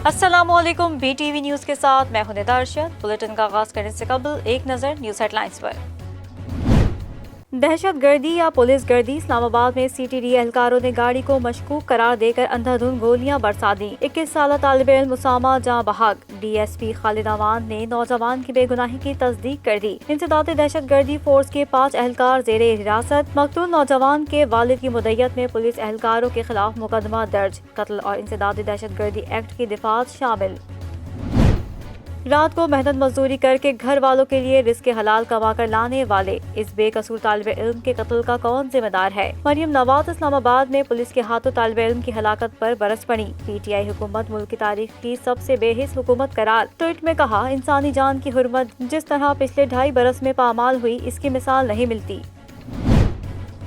السلام علیکم، B T V news کے ساتھ میں ہوں ندا ارشد۔ بلیٹن کا آغاز کرنے سے قبل ایک نظر نیوز ہیڈ لائنز پر۔ دہشت گردی یا پولیس گردی، اسلام آباد میں سی ٹی ڈی اہلکاروں نے گاڑی کو مشکوک قرار دے کر اندھا دھند گولیاں برسا دیں۔ 21 سالہ طالب علم اسامہ جاں بحق، ڈی ایس پی خالد امان نے نوجوان کی بے گناہی کی تصدیق کر دی۔ انسداد دہشت گردی فورس کے 5 اہلکار زیر حراست، مقتول نوجوان کے والد کی مدعیت میں پولیس اہلکاروں کے خلاف مقدمہ درج، قتل اور انسداد دہشت گردی ایکٹ کی دفعات شامل۔ رات کو محنت مزدوری کر کے گھر والوں کے لیے رزق حلال کما کر لانے والے اس بے قصور طالب علم کے قتل کا کون ذمہ دار ہے؟ مریم نواز اسلام آباد میں پولیس کے ہاتھوں طالب علم کی ہلاکت پر برس پڑی۔ پی ٹی آئی حکومت ملک کی تاریخ کی سب سے بے حس حکومت قرار۔ ٹویٹ میں کہا، انسانی جان کی حرمت جس طرح پچھلے 2.5 برس میں پامال ہوئی، اس کی مثال نہیں ملتی۔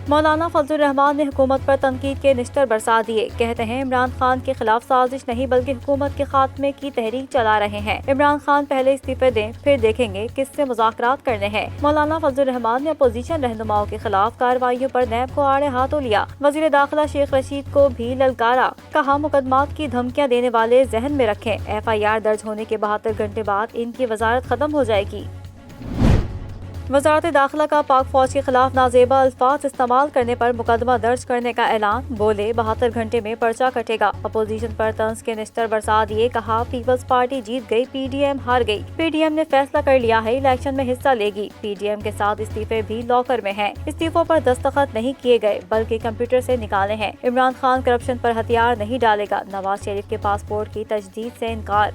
مولانا فضل الرحمان نے حکومت پر تنقید کے نشتر برسا دیے، کہتے ہیں عمران خان کے خلاف سازش نہیں بلکہ حکومت کے خاتمے کی تحریک چلا رہے ہیں۔ عمران خان پہلے استعفے دیں، پھر دیکھیں گے کس سے مذاکرات کرنے ہیں۔ مولانا فضل الرحمان نے اپوزیشن رہنماؤں کے خلاف کارروائیوں پر نیب کو آڑے ہاتھوں لیا۔ وزیر داخلہ شیخ رشید کو بھی للکارا، کہا مقدمات کی دھمکیاں دینے والے ذہن میں رکھیں، ایف آئی آر درج ہونے کے 72 گھنٹے بعد ان کی وزارت ختم ہو جائے گی۔ وزارت داخلہ کا پاک فوج کے خلاف نازیبا الفاظ استعمال کرنے پر مقدمہ درج کرنے کا اعلان، بولے 72 گھنٹے میں پرچہ کٹے گا۔ اپوزیشن پر طنز کے نشتر برسا دیے، کہا پیپلز پارٹی جیت گئی، پی ڈی ایم ہار گئی، پی ڈی ایم نے فیصلہ کر لیا ہے الیکشن میں حصہ لے گی۔ پی ڈی ایم کے ساتھ استعفے بھی لاکر میں ہیں، استعفوں پر دستخط نہیں کیے گئے بلکہ کمپیوٹر سے نکالے ہیں۔ عمران خان کرپشن پر ہتھیار نہیں ڈالے گا، نواز شریف کے پاسپورٹ کی تجدید سے انکار۔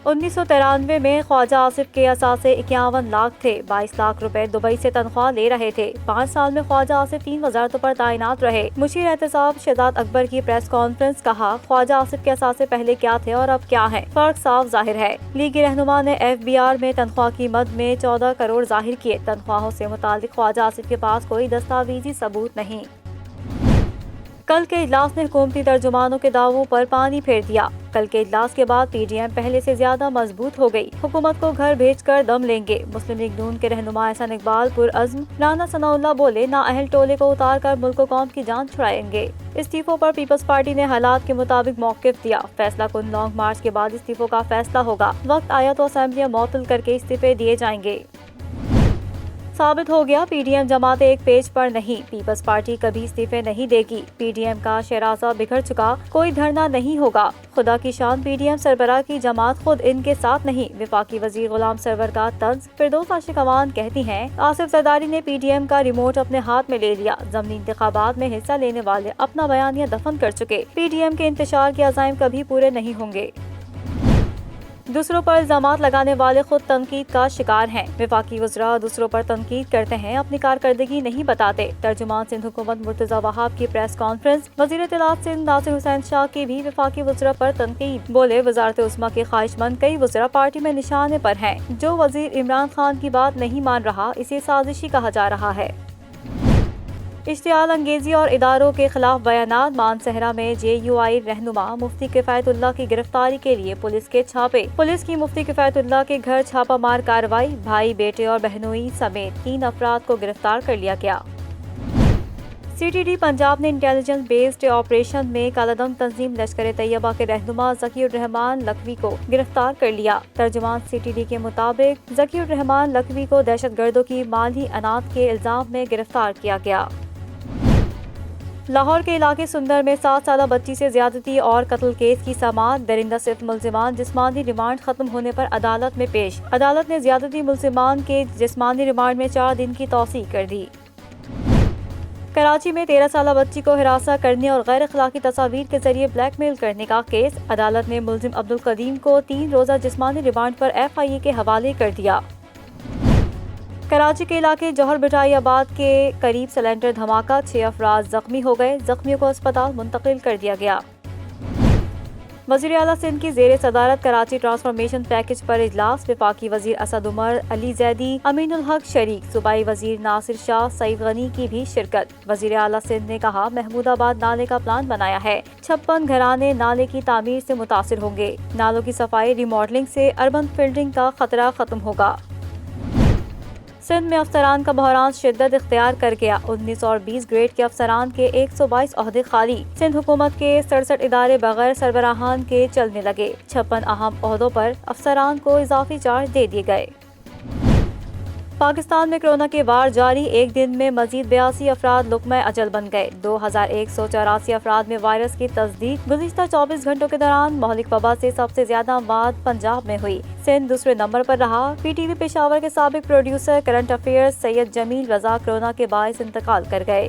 1993 میں خواجہ آصف کے اثاثے 51 لاکھ تھے، 22 لاکھ روپے دبئی سے تنخواہ لے رہے تھے۔ 5 سال میں خواجہ آصف 3 وزارتوں پر تعینات رہے۔ مشیر احتساب شہزاد اکبر کی پریس کانفرنس، کہا خواجہ آصف کے اثاثے پہلے کیا تھے اور اب کیا ہیں، فرق صاف ظاہر ہے۔ لیگی رہنما نے ایف بی آر میں تنخواہ کی مد میں 14 کروڑ ظاہر کیے۔ تنخواہوں سے متعلق خواجہ آصف کے پاس کوئی دستاویزی ثبوت نہیں۔ کل کے اجلاس نے حکومتی ترجمانوں کے دعووں پر پانی پھیر دیا۔ کل کے اجلاس کے بعد پی ڈی ایم پہلے سے زیادہ مضبوط ہو گئی، حکومت کو گھر بھیج کر دم لیں گے۔ مسلم لیگ نون کے رہنما احسن اقبال پرعزم، رانا ثناء اللہ بولے نااہل ٹولے کو اتار کر ملک و قوم کی جان چھڑائیں گے۔ استعفوں پر پیپلز پارٹی نے حالات کے مطابق موقف دیا، فیصلہ کن لانگ مارچ کے بعد استعفوں کا فیصلہ ہوگا، وقت آیا تو اسمبلیاں معطل کر کے استعفے دیے جائیں گے۔ ثابت ہو گیا، پی ڈی ایم جماعت ایک پیج پر نہیں، پیپلز پارٹی کبھی استعفے نہیں دے گی۔ پی ڈی ایم کا شیرازہ بگڑ چکا، کوئی دھرنا نہیں ہوگا۔ خدا کی شان، پی ڈی ایم سربراہ کی جماعت خود ان کے ساتھ نہیں۔ وفاقی وزیر غلام سرور کا طنز، فردوس عاشق امان کہتی ہیں، آصف زرداری نے پی ڈی ایم کا ریموٹ اپنے ہاتھ میں لے لیا، ضمنی انتخابات میں حصہ لینے والے اپنا بیانیہ دفن کر چکے، پی ڈی ایم کے انتشار کے عزائم کبھی پورے نہیں ہوں گے۔ دوسروں پر الزامات لگانے والے خود تنقید کا شکار ہیں۔ وفاقی وزراء دوسروں پر تنقید کرتے ہیں، اپنی کارکردگی نہیں بتاتے۔ ترجمان سندھ حکومت مرتضی وہاب کی پریس کانفرنس، وزیر اطلاعات سندھ ناصر حسین شاہ کی بھی وفاقی وزراء پر تنقید، بولے وزارت عظمیٰ کے خواہش مند کئی وزراء پارٹی میں نشانے پر ہیں، جو وزیر عمران خان کی بات نہیں مان رہا اسے سازشی کہا جا رہا ہے۔ اشتعال انگیزی اور اداروں کے خلاف بیانات، مانسہرہ میں جے یو آئی رہنما مفتی کفایت اللہ کی گرفتاری کے لیے پولیس کے چھاپے، پولیس کی مفتی کفایت اللہ کے گھر چھاپہ مار کارروائی، بھائی بیٹے اور بہنوئی سمیت 3 افراد کو گرفتار کر لیا گیا۔ سی ٹی ڈی پنجاب نے انٹیلیجنس بیسڈ آپریشن میں کالعدم تنظیم لشکر طیبہ کے رہنما ذکی الرحمان لکھوی کو گرفتار کر لیا۔ ترجمان سی ٹی ڈی کے مطابق ذکی الرحمان لکھوی کو دہشت گردوں کی مالی اناٹ کے الزام میں گرفتار کیا گیا۔ لاہور کے علاقے سندر میں 7 سالہ بچی سے زیادتی اور قتل کیس کی سماعت، درندہ صرف ملزمان جسمانی ریمانڈ ختم ہونے پر عدالت میں پیش، عدالت نے زیادتی ملزمان کے جسمانی ریمانڈ میں 4 دن کی توسیع کر دی۔ کراچی میں 13 سالہ بچی کو ہراساں کرنے اور غیر اخلاقی تصاویر کے ذریعے بلیک میل کرنے کا کیس، عدالت نے ملزم عبدالقدیم کو 3 روزہ جسمانی ریمانڈ پر ایف آئی اے کے حوالے کر دیا۔ کراچی کے علاقے جوہر بٹائی آباد کے قریب سلنڈر دھماکہ، 6 افراد زخمی ہو گئے، زخمیوں کو اسپتال منتقل کر دیا گیا۔ وزیر اعلیٰ سندھ کی زیر صدارت کراچی ٹرانسفارمیشن پیکج پر اجلاس، وفاقی وزیر اسد عمر، علی زیدی، امین الحق شریک، صوبائی وزیر ناصر شاہ، سعید غنی کی بھی شرکت۔ وزیر اعلیٰ سندھ نے کہا محمود آباد نالے کا پلان بنایا ہے، 56 گھرانے نالے کی تعمیر سے متاثر ہوں گے، نالوں کی صفائی ری ماڈلنگ سے اربن فلڈنگ کا خطرہ ختم ہوگا۔ سندھ میں افسران کا بحران شدت اختیار کر گیا، 19 اور 20 گریڈ کے افسران کے 122 عہدے خالی۔ سندھ حکومت کے 67 ادارے بغیر سربراہان کے چلنے لگے، 56 اہم عہدوں پر افسران کو اضافی چارج دے دیے گئے۔ پاکستان میں کرونا کے وار جاری، ایک دن میں مزید 82 افراد لقمہ اجل بن گئے، 2184 افراد میں وائرس کی تصدیق۔ گزشتہ 24 گھنٹوں کے دوران مہلک وبا سے سب سے زیادہ اموات پنجاب میں ہوئی، سندھ دوسرے نمبر پر رہا۔ پی ٹی وی پشاور کے سابق پروڈیوسر کرنٹ افیئرز سید جمیل رضا کرونا کے باعث انتقال کر گئے۔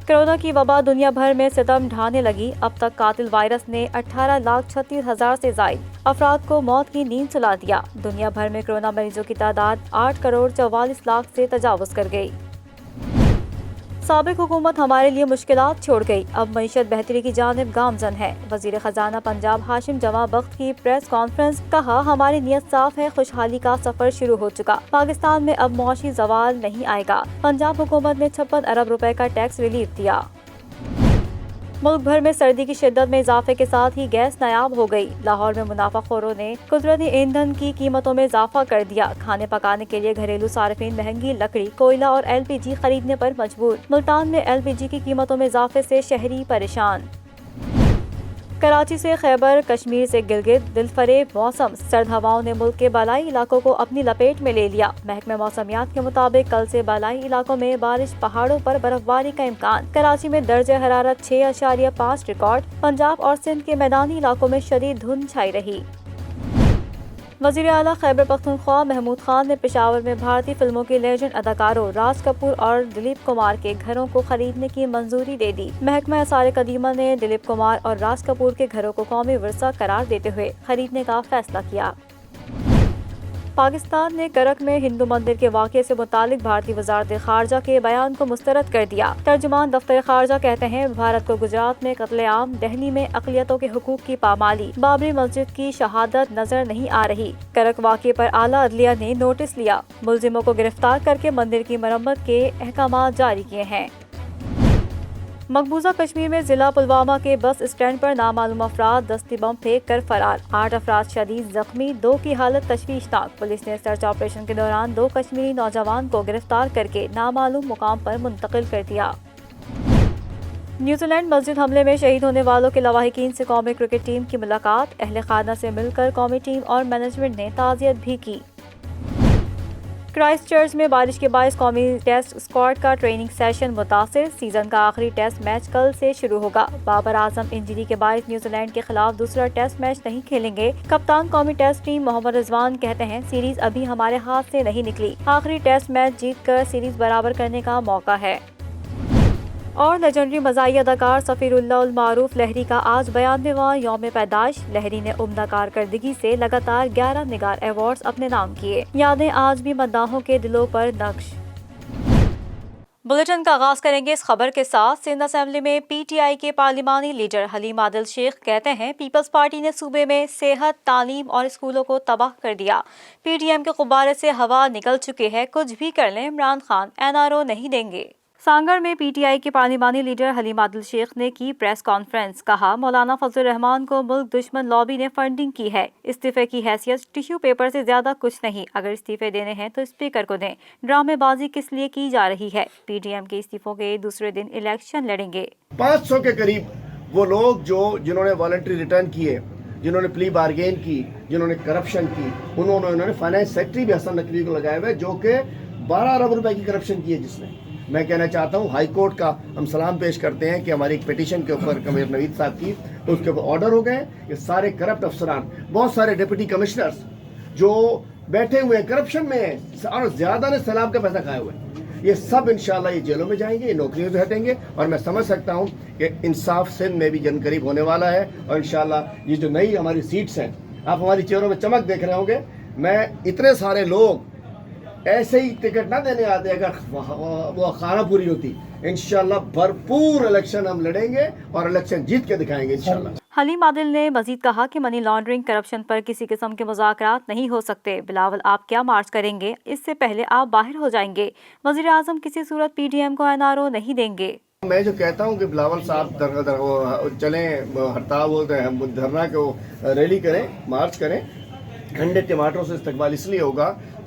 کرونا کی وبا دنیا بھر میں ستم ڈھانے لگی، اب تک قاتل وائرس نے 18,36,000 سے زائد افراد کو موت کی نیند سلا دیا۔ دنیا بھر میں کرونا مریضوں کی تعداد 8,44,00,000 سے تجاوز کر گئی۔ سابق حکومت ہمارے لیے مشکلات چھوڑ گئی، اب معیشت بہتری کی جانب گامزن ہے۔ وزیر خزانہ پنجاب ہاشم جمع بخت کی پریس کانفرنس، کہا ہماری نیت صاف ہے، خوشحالی کا سفر شروع ہو چکا، پاکستان میں اب معاشی زوال نہیں آئے گا۔ پنجاب حکومت نے 56 ارب روپے کا ٹیکس ریلیف دیا۔ ملک بھر میں سردی کی شدت میں اضافے کے ساتھ ہی گیس نایاب ہو گئی، لاہور میں منافع خوروں نے قدرتی ایندھن کی قیمتوں میں اضافہ کر دیا، کھانے پکانے کے لیے گھریلو صارفین مہنگی لکڑی، کوئلہ اور ایل پی جی خریدنے پر مجبور۔ ملتان میں ایل پی جی کی قیمتوں میں اضافے سے شہری پریشان۔ کراچی سے خیبر، کشمیر سے گلگت، دلفریب موسم، سرد ہواؤں نے ملک کے بالائی علاقوں کو اپنی لپیٹ میں لے لیا۔ محکمہ موسمیات کے مطابق کل سے بالائی علاقوں میں بارش، پہاڑوں پر برف باری کا امکان۔ کراچی میں درجہ حرارت 6.5 ریکارڈ۔ پنجاب اور سندھ کے میدانی علاقوں میں شدید دھند چھائی رہی۔ وزیر اعلیٰ خیبر پختونخوا محمود خان نے پشاور میں بھارتی فلموں کے لیجنڈ اداکاروں راج کپور اور دلیپ کمار کے گھروں کو خریدنے کی منظوری دے دی۔ محکمہ آثار قدیمہ نے دلیپ کمار اور راج کپور کے گھروں کو قومی ورثہ قرار دیتے ہوئے خریدنے کا فیصلہ کیا۔ پاکستان نے کرک میں ہندو مندر کے واقعے سے متعلق بھارتی وزارت خارجہ کے بیان کو مسترد کر دیا۔ ترجمان دفتر خارجہ کہتے ہیں، بھارت کو گجرات میں قتل عام، دہلی میں اقلیتوں کے حقوق کی پامالی، بابری مسجد کی شہادت نظر نہیں آ رہی۔ کرک واقعے پر اعلیٰ عدلیہ نے نوٹس لیا، ملزموں کو گرفتار کر کے مندر کی مرمت کے احکامات جاری کیے ہیں۔ مقبوضہ کشمیر میں ضلع پلوامہ کے بس اسٹینڈ پر نامعلوم افراد دستی بم پھینک کر فرار، 8 افراد شدید زخمی، 2 کی حالت تشویشناک۔ پولیس نے سرچ آپریشن کے دوران 2 کشمیری نوجوان کو گرفتار کر کے نامعلوم مقام پر منتقل کر دیا۔ نیوزی لینڈ مسجد حملے میں شہید ہونے والوں کے لواحقین سے قومی کرکٹ ٹیم کی ملاقات، اہل خانہ سے مل کر قومی ٹیم اور مینجمنٹ نے تعزیت بھی کی۔ کرائسٹ چرچ میں بارش کے باعث قومی ٹیسٹ اسکواڈ کا ٹریننگ سیشن متاثر، سیزن کا آخری ٹیسٹ میچ کل سے شروع ہوگا۔ بابر اعظم انجری کے باعث نیوزی لینڈ کے خلاف دوسرا ٹیسٹ میچ نہیں کھیلیں گے۔ کپتان قومی ٹیسٹ ٹیم محمد رضوان کہتے ہیں، سیریز ابھی ہمارے ہاتھ سے نہیں نکلی، آخری ٹیسٹ میچ جیت کر سیریز برابر کرنے کا موقع ہے۔ اور لیجنڈری مزاحیہ اداکار سفیر اللہ المعروف لہری کا آج 92واں یوم پیدائش۔ لہری نے عمدہ کارکردگی سے لگاتار 11 نگار ایوارڈز اپنے نام کیے، یادیں آج بھی مداحوں کے دلوں پر نقش۔ بلیٹن کا آغاز کریں گے اس خبر کے ساتھ، سندھ اسمبلی میں پی ٹی آئی کے پارلیمانی لیڈر حلیم عادل شیخ کہتے ہیں، پیپلز پارٹی نے صوبے میں صحت، تعلیم اور اسکولوں کو تباہ کر دیا، پی ڈی ایم کے غبارے سے ہوا نکل چکی ہے، کچھ بھی کر لیں Imran Khan N R O نہیں دیں گے۔ سانگڑ میں پی ٹی آئی کے پارلیمانی لیڈر حلیم عادل شیخ نے کی پریس کانفرنس، کہا مولانا فضل الرحمان کو ملک دشمن لابی نے فنڈنگ کی ہے، استعفے کی حیثیت ٹیشو پیپر سے زیادہ کچھ نہیں، اگر استعفے دینے ہیں تو اسپیکر کو دیں، ڈرامے بازی کس لیے کی جا رہی ہے، پی ڈی ایم کے استعفوں کے دوسرے دن الیکشن لڑیں گے۔ 500 کے قریب وہ لوگ جنہوں نے والنٹری ریٹرن کیے، جنہوں نے پلی بارگین کی، جنہوں نے کرپشن کی، انہوں نے فائنانس سیکٹری بھی حسن نقوی کو لگائے ہوئے، جو کہ 12 ارب روپے کی کرپشن کی ہے جس نے۔ میں کہنا چاہتا ہوں ہائی کورٹ کا ہم سلام پیش کرتے ہیں کہ ہماری ایک پیٹیشن کے اوپر کمیر نوید صاحب کی، تو اس کے اوپر آرڈر ہو گئے کہ سارے کرپٹ افسران، بہت سارے ڈپٹی کمشنرز جو بیٹھے ہوئے ہیں کرپشن میں ہیں اور زیادہ نے سیلاب کا پیسہ کھائے ہوئے ہیں، یہ سب انشاءاللہ یہ جیلوں میں جائیں گے، یہ نوکریوں سے ہٹیں گے، اور میں سمجھ سکتا ہوں کہ انصاف سندھ میں بھی جن قریب ہونے والا ہے، اور انشاءاللہ یہ جو نئی ہماری سیٹس ہیں، آپ ہماری چہروں میں چمک دیکھ رہے ہوں گے، میں اتنے سارے لوگ ایسے ہی ٹکٹ نہ دینے آتے اگر وہ خانہ پوری ہوتی، انشاءاللہ بھرپور الیکشن ہم لڑیں گے اور الیکشن جیت کے دکھائیں گے انشاءاللہ۔ حلیم عادل نے مزید کہا کہ منی لانڈرنگ، کرپشن پر کسی قسم کے مذاکرات نہیں ہو سکتے۔ بلاول آپ کیا مارچ کریں گے؟ اس سے پہلے آپ باہر ہو جائیں گے۔ وزیر اعظم کسی صورت پی ڈی ایم کو این آر او نہیں دیں گے۔ میں جو کہتا ہوں کہ بلاول صاحب چلیں ہڑتال دھرنا کو ریلی کریں، مارچ کریں، ٹھنڈے ٹماٹروں سے استقبال اس لیے ہوگا،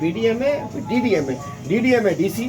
PDMA, DDMA DC।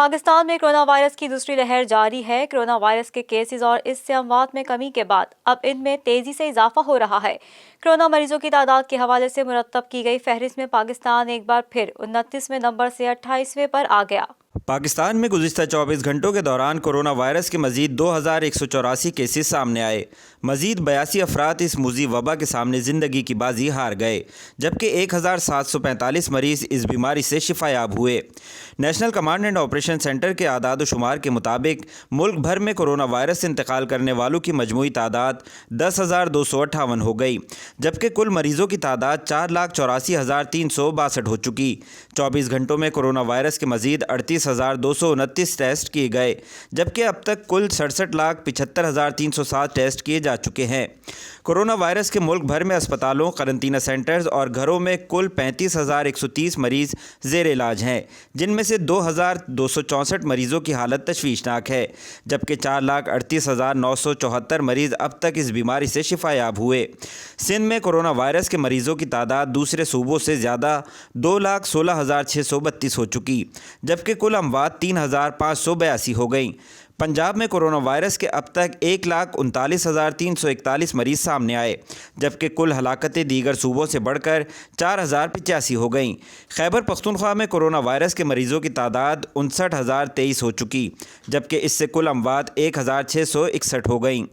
پاکستان میں کرونا وائرس کی دوسری لہر جاری ہے۔ کرونا وائرس کے کیسز اور اس سے اموات میں کمی کے بعد اب ان میں تیزی سے اضافہ ہو رہا ہے۔ کرونا مریضوں کی تعداد کے حوالے سے مرتب کی گئی فہرست میں پاکستان ایک بار پھر 29ویں نمبر سے 28ویں پر آ گیا۔ پاکستان میں گزشتہ 24 گھنٹوں کے دوران کرونا وائرس کے مزید 2184 کیسز سامنے آئے۔ مزید 82 افراد اس موذی وبا کے سامنے زندگی کی بازی ہار گئے، جبکہ 1745 مریض اس بیماری سے شفا یاب ہوئے۔ National command and operation centre کے اعداد و شمار کے مطابق ملک بھر میں کرونا وائرس سے انتقال کرنے والوں کی مجموعی تعداد 10,258 ہو گئی، جبکہ کل مریضوں کی تعداد 4,84,362 ہو چکی۔ 24 گھنٹوں میں کرونا وائرس کے مزید 38,229 ٹیسٹ کیے گئے، جبکہ اب تک کل 67,75,307 ٹیسٹ کیے جا چکے ہیں۔ کرونا وائرس کے ملک بھر میں اسپتالوں، قرنطینہ سینٹرز اور گھروں میں کل 35,130 مریض زیر علاج ہیں، جن میں سے 2,264 مریضوں کی حالت تشویشناک ہے، جبکہ 4,38,974 مریض اب تک اس بیماری سے شفا یاب ہوئے۔ سندھ میں کرونا وائرس کے مریضوں کی تعداد دوسرے صوبوں سے زیادہ 2,16,632 ہو چکی، جبکہ کل اموات 3,582 ہو گئیں۔ پنجاب میں کرونا وائرس کے اب تک 1,39,341 مریض سامنے آئے، جبکہ کل ہلاکتیں دیگر صوبوں سے بڑھ کر 4,085 ہو گئیں۔ خیبر پختونخوا میں کرونا وائرس کے مریضوں کی تعداد 59,023 ہو چکی، جبکہ اس سے کل اموات 1,661 ہو گئیں۔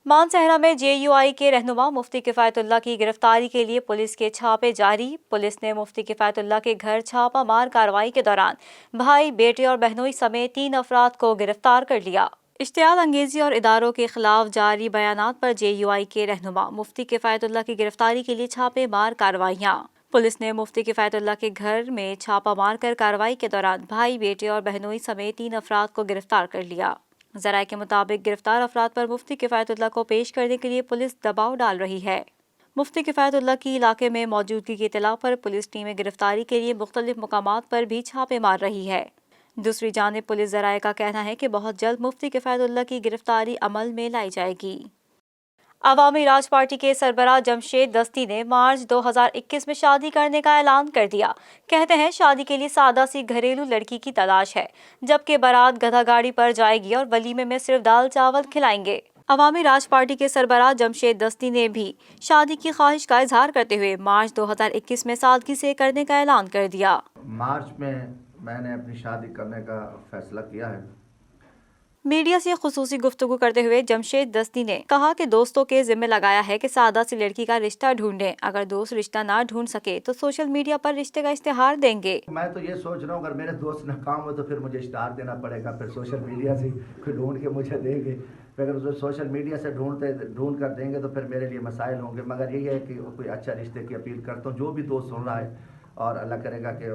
مانسہرہ میں JUI کے رہنما مفتی کفایت اللہ کی گرفتاری کے لیے پولیس کے چھاپے جاری۔ پولیس نے مفتی کفایت اللہ کے گھر چھاپہ مار کارروائی کے دوران بھائی، بیٹے اور بہنوئی سمیت 3 افراد کو گرفتار کر لیا۔ اشتعال انگیزی اور اداروں کے خلاف جاری بیانات پر JUI کے رہنما مفتی کفایت اللہ کی گرفتاری کے لیے چھاپے مار کارروائیاں۔ پولیس نے مفتی کفایت اللہ کے گھر میں چھاپہ مار کر کارروائی کے دوران بھائی، بیٹے اور بہنوئی سمیت 3 افراد کو گرفتار کر لیا۔ ذرائع کے مطابق گرفتار افراد پر مفتی کفایت اللہ کو پیش کرنے کے لیے پولیس دباؤ ڈال رہی ہے۔ مفتی کفایت اللہ کی علاقے میں موجودگی کی اطلاع پر پولیس ٹیمیں گرفتاری کے لیے مختلف مقامات پر بھی چھاپے مار رہی ہے۔ دوسری جانب پولیس ذرائع کا کہنا ہے کہ بہت جلد مفتی کفایت اللہ کی گرفتاری عمل میں لائی جائے گی۔ عوامی راج پارٹی کے سربراہ جمشید دستی نے مارچ 2021 میں شادی کرنے کا اعلان کر دیا۔ کہتے ہیں شادی کے لیے سادہ سی گھریلو لڑکی کی تلاش ہے، جبکہ بارات گدھا گاڑی پر جائے گی اور ولیمے میں صرف دال چاول کھلائیں گے۔ عوامی راج پارٹی کے سربراہ جمشید دستی نے بھی شادی کی خواہش کا اظہار کرتے ہوئے مارچ 2021 میں سادگی سے کرنے کا اعلان کر دیا۔ مارچ میں نے اپنی شادی کرنے کا فیصلہ کیا ہے۔ میڈیا سے خصوصی گفتگو کرتے ہوئے جمشید دستی نے کہا کہ دوستوں کے ذمہ لگایا ہے کہ سادہ سی لڑکی کا رشتہ ڈھونڈیں، اگر دوست رشتہ نہ ڈھونڈ سکے تو سوشل میڈیا پر رشتے کا اشتہار دیں گے۔ میں تو یہ سوچ رہا ہوں اگر میرے دوست ناکام ہو تو پھر مجھے اشتہار دینا پڑے گا، پھر سوشل میڈیا سے کوئی ڈھونڈ کے مجھے دیں گے، پھر اگر سوشل میڈیا سے ڈھونڈ کر دیں گے تو پھر میرے لیے مسائل ہوں گے۔ مگر یہی ہے کہ کوئی اچھا رشتے کی اپیل کرتا ہوں، جو بھی دوست سن رہا ہے، اور اللہ کرے گا کہ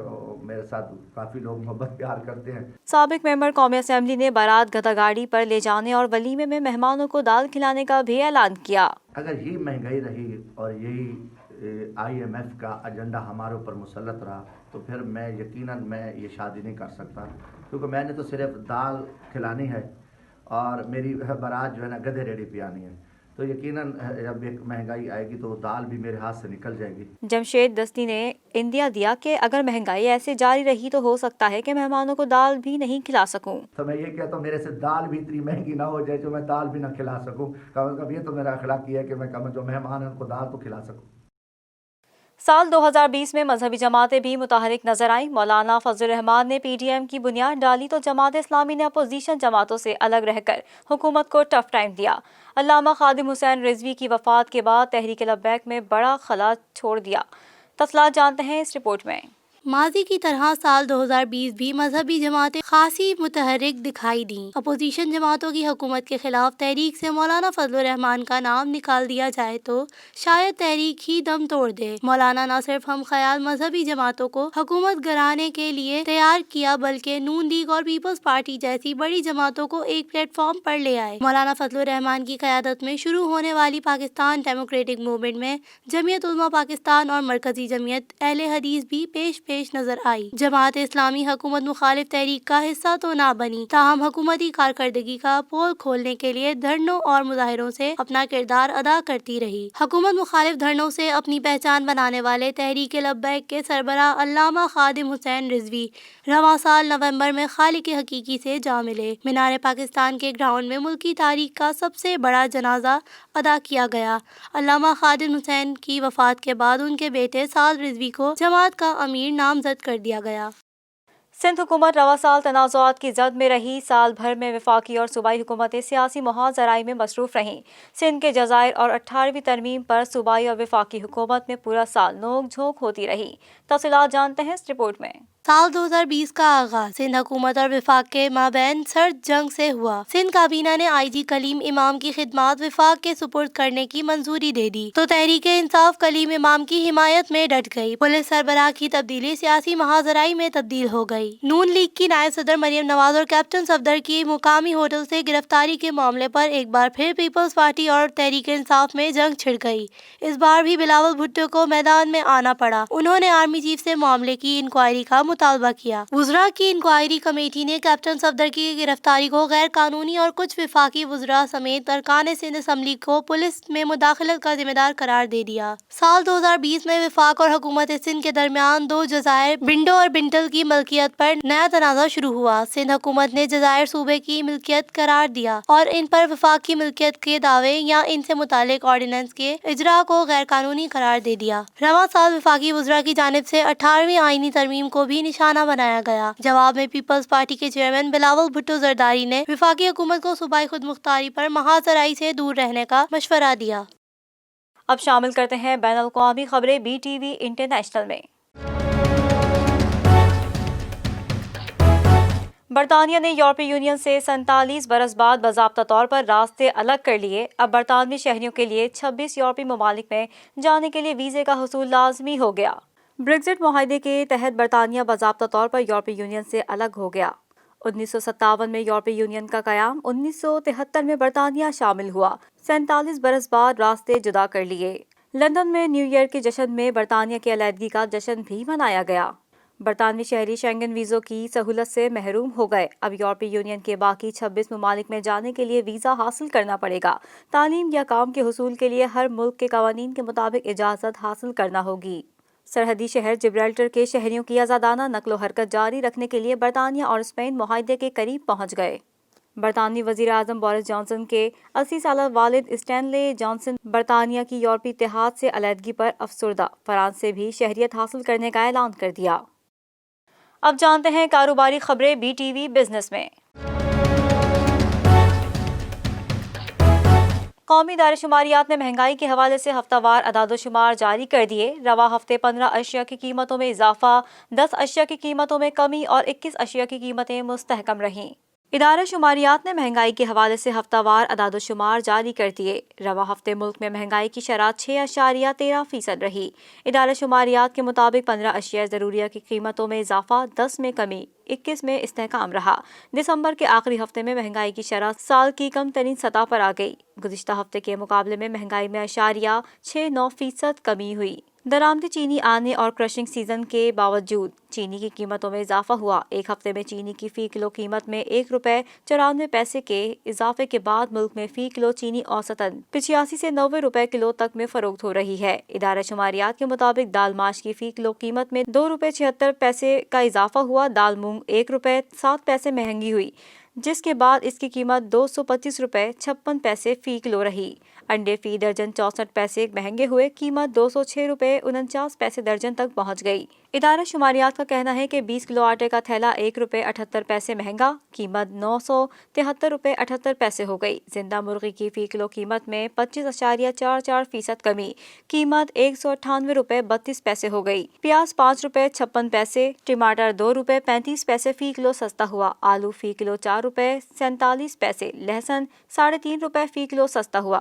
میرے ساتھ کافی لوگ محبت پیار کرتے ہیں۔ سابق ممبر قومی اسمبلی نے بارات گدھا گاڑی پر لے جانے اور ولیمے میں مہمانوں کو دال کھلانے کا بھی اعلان کیا۔ اگر یہی مہنگائی رہی اور یہی IMF کا ایجنڈا ہمارے اوپر مسلط رہا تو پھر میں یقیناً یہ شادی نہیں کر سکتا، کیونکہ میں نے تو صرف دال کھلانی ہے اور میری بارات جو ہے نا گدھے ریڑھی پہ آنی ہے، تو یقیناً جب ایک مہنگائی آئے گی تو وہ دال بھی میرے ہاتھ سے نکل جائے گی۔ جمشید دستی نے اندیا دیا کہ اگر مہنگائی ایسے جاری رہی تو ہو سکتا ہے کہ مہمانوں کو دال بھی نہیں کھلا سکوں۔ تو میں یہ کہتا ہوں میرے سے دال بھی اتنی مہنگی نہ ہو جائے جو میں دال بھی نہ کھلا سکوں، کم از کم یہ تو میرا اخلاق یہ ہے کہ میں جو مہمان ہیں ان کو دال تو کھلا سکوں۔ سال 2020 میں مذہبی جماعتیں بھی متحرک نظر آئیں۔ مولانا فضل الرحمان نے PDM کی بنیاد ڈالی تو جماعت اسلامی نے اپوزیشن جماعتوں سے الگ رہ کر حکومت کو ٹف ٹائم دیا۔ علامہ خادم حسین رضوی کی وفات کے بعد تحریک لبیک میں بڑا خلا چھوڑ دیا۔ تفصیلات جانتے ہیں اس رپورٹ میں۔ ماضی کی طرح سال 2020 بھی مذہبی جماعتیں خاصی متحرک دکھائی دیں۔ اپوزیشن جماعتوں کی حکومت کے خلاف تحریک سے مولانا فضل الرحمان کا نام نکال دیا جائے تو شاید تحریک ہی دم توڑ دے۔ مولانا نہ صرف ہم خیال مذہبی جماعتوں کو حکومت گرانے کے لیے تیار کیا بلکہ نون لیگ اور پیپلز پارٹی جیسی بڑی جماعتوں کو ایک پلیٹ فارم پر لے آئے۔ مولانا فضل الرحمان کی قیادت میں شروع ہونے والی پاکستان ڈیموکریٹک موومنٹ میں جمعیت علماء پاکستان اور مرکزی جمعیت اہل حدیث بھی پیش پیش نظر آئی۔ جماعت اسلامی حکومت مخالف تحریک کا حصہ تو نہ بنی، تاہم حکومتی کارکردگی کا پول کھولنے کے لیے دھرنوں اور مظاہروں سے اپنا کردار ادا کرتی رہی۔ حکومت مخالف دھرنوں سے اپنی پہچان بنانے والے تحریک لبیک کے سربراہ علامہ خادم حسین رضوی رواں سال نومبر میں خالق حقیقی سے جا ملے۔ مینار پاکستان کے گراؤنڈ میں ملکی تاریخ کا سب سے بڑا جنازہ ادا کیا گیا۔ علامہ خادم حسین کی وفات کے بعد ان کے بیٹے سعد رضوی کو جماعت کا امیر نامزد کر دیا گیا۔ سندھ حکومت رواں سال تنازعات کی زد میں رہی۔ سال بھر میں وفاقی اور صوبائی حکومتیں سیاسی محاذ ذرائع میں مصروف رہیں۔ سندھ کے جزائر اور 18ویں ترمیم پر صوبائی اور وفاقی حکومت میں پورا سال نوک جھونک ہوتی رہی۔ تفصیلات جانتے ہیں اس رپورٹ میں۔ سال 2020 کا آغاز سندھ حکومت اور وفاق کے مابین سرد جنگ سے ہوا۔ سندھ کابینہ نے آئی جی کلیم امام کی خدمات وفاق کے سپرد کرنے کی منظوری دے دی تو تحریک انصاف کلیم امام کی حمایت میں ڈٹ گئی۔ پولیس سربراہ کی تبدیلی سیاسی محاذرائی میں تبدیل ہو گئی۔ نون لیگ کی نائب صدر مریم نواز اور کیپٹن صفدر کی مقامی ہوٹل سے گرفتاری کے معاملے پر ایک بار پھر پیپلز پارٹی اور تحریک انصاف میں جنگ چھڑ گئی۔ اس بار بھی بلاول بھٹو کو میدان میں آنا پڑا۔ انہوں نے آرمی چیف سے معاملے کی انکوائری کا مطالبہ کیا۔ وزراء کی انکوائری کمیٹی نے کیپٹن صفدر کی گرفتاری کو غیر قانونی اور کچھ وفاقی وزراء سمیت ارکان سندھ اسمبلی کو پولیس میں مداخلت کا ذمہ دار قرار دے دیا۔ سال 2020 میں وفاق اور حکومت سندھ کے درمیان دو جزائر بنڈو اور بنٹل کی ملکیت پر نیا تنازع شروع ہوا۔ سندھ حکومت نے جزائر صوبے کی ملکیت قرار دیا اور ان پر وفاق کی ملکیت کے دعوے یا ان سے متعلق آرڈیننس کے اجراء کو غیر قانونی قرار دے دیا۔ رواں سال وفاقی وزراء کی جانب سے 18ویں آئینی ترمیم کو بھی نشانہ بنایا گیا۔ جواب میں پیپلز پارٹی کے چیئرمین بلاول بھٹو زرداری نے وفاقی حکومت کو صوبائی خود مختاری پر محاذ ذرائع سے دور رہنے کا مشورہ دیا۔ اب شامل کرتے ہیں بین الاقوامی خبریں بی ٹی وی انٹرنیشنل میں۔ برطانیہ نے یورپی یونین سے 47 برس بعد باضابطہ طور پر راستے الگ کر لیے۔ اب برطانوی شہریوں کے لیے 26 یورپی ممالک میں جانے کے لیے ویزے کا حصول لازمی ہو گیا۔ بریگزٹ معاہدے کے تحت برطانیہ باضابطہ طور پر یورپی یونین سے الگ ہو گیا۔ 1957 میں یورپی یونین کا قیام، 1973 میں برطانیہ شامل ہوا۔ 47 برس بعد راستے جدا کر لیے۔ لندن میں نیو ایئر کے جشن میں برطانیہ کی علیحدگی کا جشن بھی منایا گیا۔ برطانوی شہری شینگن ویزوں کی سہولت سے محروم ہو گئے۔ اب یورپی یونین کے باقی 26 ممالک میں جانے کے لیے ویزا حاصل کرنا پڑے گا۔ تعلیم یا کام کے حصول کے لیے ہر ملک کے قوانین کے مطابق اجازت حاصل کرنا ہوگی۔ سرحدی شہر جبرالٹر کے شہریوں کی آزادانہ نقل و حرکت جاری رکھنے کے لیے برطانیہ اور اسپین معاہدے کے قریب پہنچ گئے۔ برطانوی وزیر اعظم بورس جانسن کے 80 سالہ والد اسٹینلے جانسن برطانیہ کی یورپی اتحاد سے علیحدگی پر افسردہ۔ فرانس سے بھی شہریت حاصل کرنے کا اعلان کر دیا۔ اب جانتے ہیں کاروباری خبریں بی ٹی وی بزنس میں۔ قومی ادارہ شماریات نے مہنگائی کے حوالے سے ہفتہ وار اعداد و شمار جاری کر دیے۔ رواں ہفتے 15 اشیاء کی قیمتوں میں اضافہ، 10 اشیاء کی قیمتوں میں کمی اور 21 اشیاء کی قیمتیں مستحکم رہیں۔ ادارہ شماریات نے مہنگائی کے حوالے سے ہفتہ وار اعداد و شمار جاری کر دیے۔ رواں ہفتے ملک میں مہنگائی کی شرح 6.13% رہی۔ ادارہ شماریات کے مطابق 15 اشیاء ضروریہ کی قیمتوں میں اضافہ، 10 میں کمی، 21 میں استحکام رہا۔ دسمبر کے آخری ہفتے میں مہنگائی کی شرح سال کی کم ترین سطح پر آ گئی۔ گزشتہ ہفتے کے مقابلے میں مہنگائی میں 0.69% کمی ہوئی۔ درآمدی چینی آنے اور کرشنگ سیزن کے باوجود چینی کی قیمتوں میں اضافہ ہوا۔ ایک ہفتے میں چینی کی فی کلو قیمت میں ₹1.94 کے اضافے کے بعد ملک میں فی کلو چینی اوسطاً 85 سے 90 روپے کلو تک میں فروخت ہو رہی ہے۔ ادارہ شماریات کے مطابق دال ماش کی فی کلو قیمت میں ₹2.76 کا اضافہ ہوا۔ دال مونگ ₹1.07 مہنگی ہوئی، جس کے بعد اس کی قیمت ₹225.56 فی کلو رہی۔ انڈے فی درجن 64 پیسے مہنگے ہوئے، قیمت ₹206.49 درجن تک پہنچ گئی۔ ادارہ شماریات کا کہنا ہے کہ 20 کلو آٹے کا تھیلا ₹1.78 مہنگا، قیمت ₹973.78 ہو گئی۔ زندہ مرغی کی فی کلو قیمت میں 25.44% کمی، قیمت ₹198.32 ہو گئی۔ پیاز ₹5.56، ٹماٹر ₹2.35 فی کلو سستا ہوا۔ آلو فی کلو ₹4.47، لہسن ₹3.5 فی کلو سستا ہوا۔